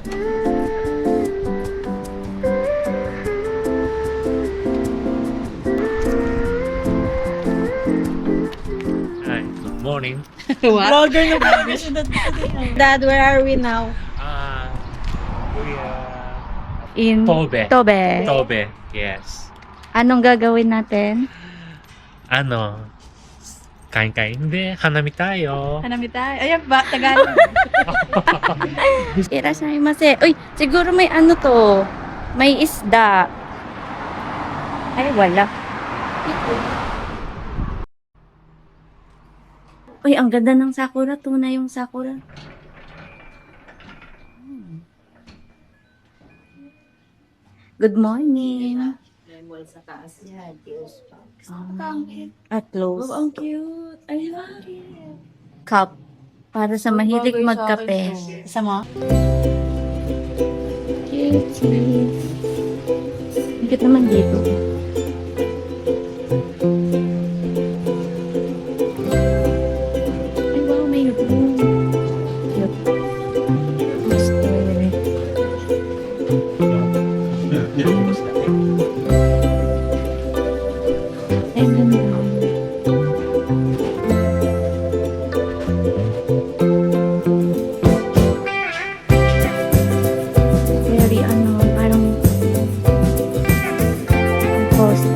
Hi, good morning. What? Vlogger na baby. Dad, where are we now? We are In Tobe. Tobe. Tobe, yes. Anong gagawin natin? Ano, kain-kain. Hindi, hanami tayo. Hanami tayo. Ayan ba? Tagalog. Irashaimase. Uy, siguro may ano to. May isda. Ay, wala. Uy, ang ganda ng sakura. Tunay yung sakura. Good morning. Sa taas niya. Diyos pa. At close. Oh, ang cute. I love it. Cup. Para sa mahilig Bagay sa magkape. akin to. Sama? Cutie. Higit naman dito. Ay, wow, may room. Cute. Mystery. Ay, ganda. Very parang post.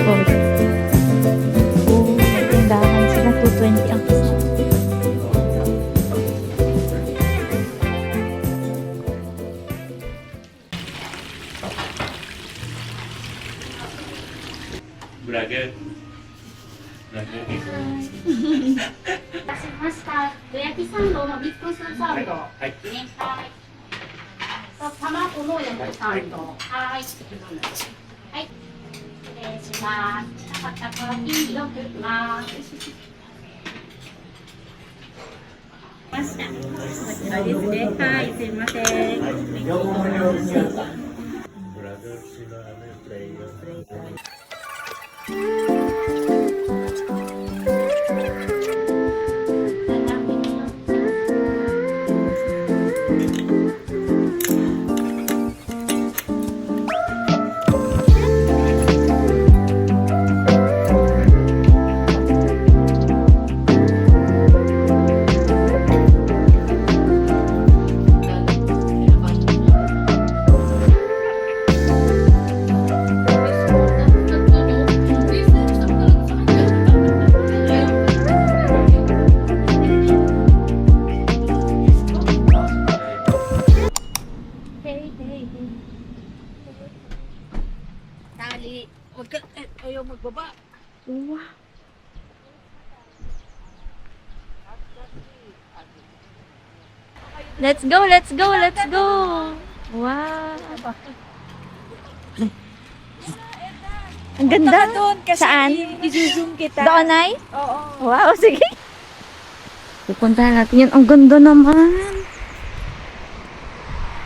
Post. Oh, may tindahan sila. 220 ang isa. Vlogger. Vlogger. 出しました。ど焼きサンドのミックスサンド。はい。ね、はい。卵の焼きサンド。はい。はい。失礼します。たかたかきよくます。ました。こちらですね。はい、すいません。 Brother, sila ano yung player. Tali. Huwag ka. Ayaw magbaba. Wow. Let's go, let's go, let's go. Wow. Ang ganda. Doon kasi Saan? i-zoom kita. Doon ay? Oo. Wow, sige. Pupuntahan natin yan. Ang ganda naman.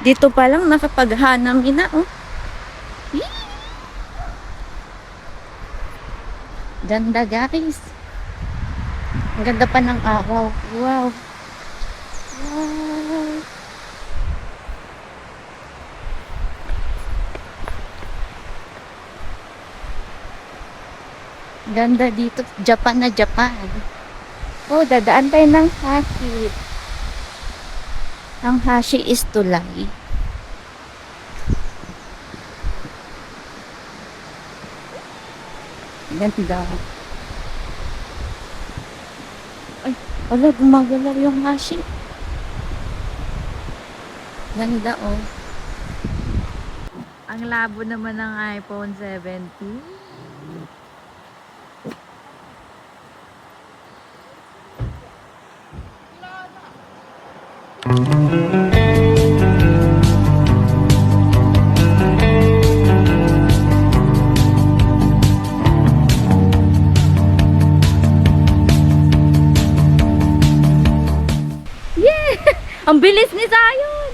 Dito pa lang nakapaghanam ina, oh. Yee! Ganda, guys. Ang ganda pa ng araw. Wow. Wow. Ganda dito. Japan na Japan. Oh, dadaan tayo ng Hashi. Ang Hashi is tulay. Ganda. Ay, wala, gumagalaw yung Hashi. Ganda, oh. Ang labo naman ng iPhone 17. Yeah! Ang bilis ni Zion!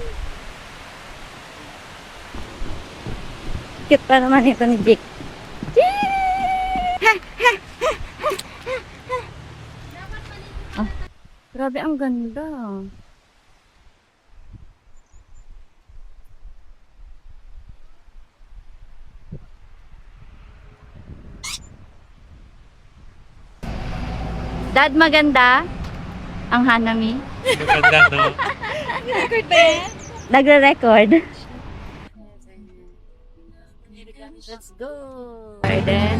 Cute pa naman ito ni Jake. Ah, grabe ang ganda. Dad, maganda? Ang Hanami? Maganda, no? Nagre-record. Let's go. Garden.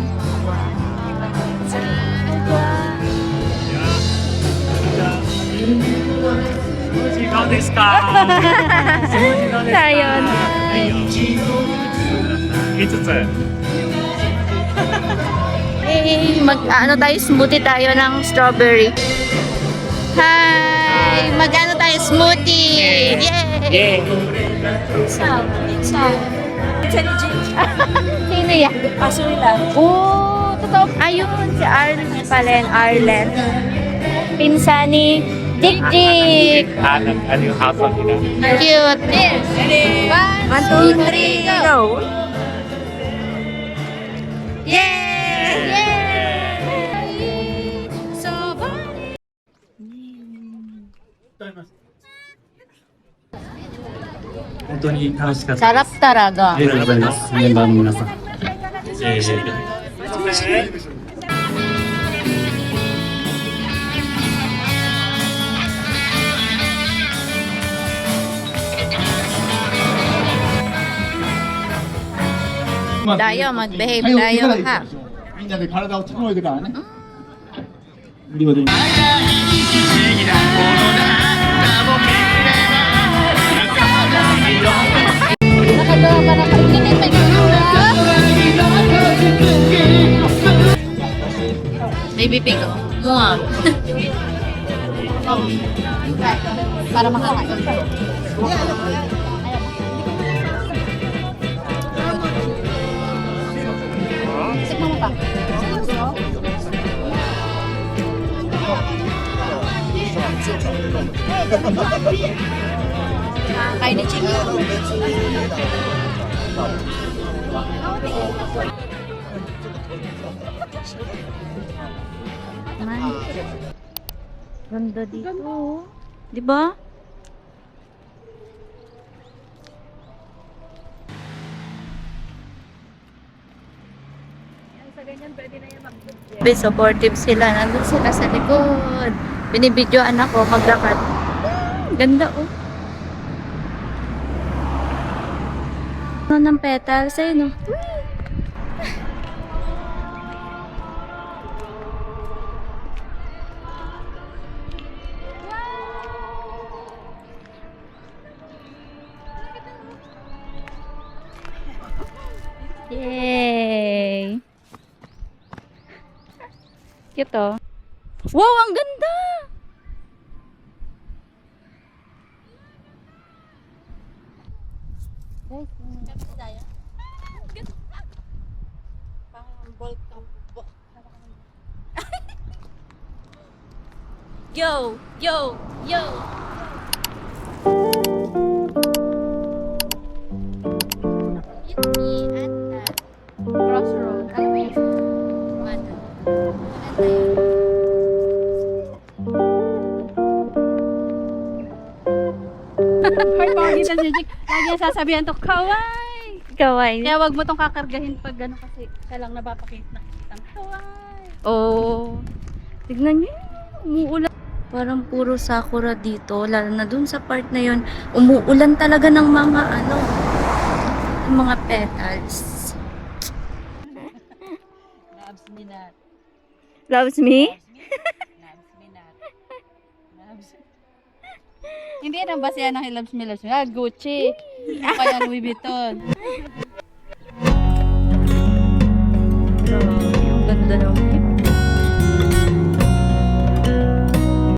Sayon. Hey, ano tayo, smoothie tayo ng strawberry. Hi! Mag-ano tayo, smoothie! Yay! Sino yan? Paso nila. Oh, totoo. Ayun, si Arlen pala yan, Arlen. Pinsan ni Dick Dick. Ano yung household nila? Cute. One, two, three, go! Yay! Yay! So funny. Sarap talaga. ありがとうございます。メンバーの皆さん。Tayo, mag-behave tayo, ha? みんなで体を整えてからね。無料で。 Nakagawa pa na hindi pa Baby pig, mua. Para makakain. Tikman mo pa. Kain ni Chico. Man. Ganda dito. Di ba? Be, supportive sila. Nandun sila sa likod. Binibidyoan ako maglakad. Ganda oh. Ano ng petals eh, no? Yay! Cute oh. Wow, ang ganda! Yo! Yo! Yo! Meet me at the crossroad. Alam mo yun? Ano? Maganda yun. May pangit na si Jik. Lagi niya sasabihan to, kawaii. Kawaii. Kaya wag mo tong kakargahin pag gano'n kasi siya lang napapakita ng kawaii. Oh. Tignan niyo. Umuulan. Parang puro sakura dito. Lalo na dun sa part na yun. Umuulan talaga ng mga ano. Ng mga petals. Loves me not. Loves me? Loves me not. Loves Hindi na ba siya ng Loves Me, Loves Me? Ah, Gucci. Kaya Louis Vuitton.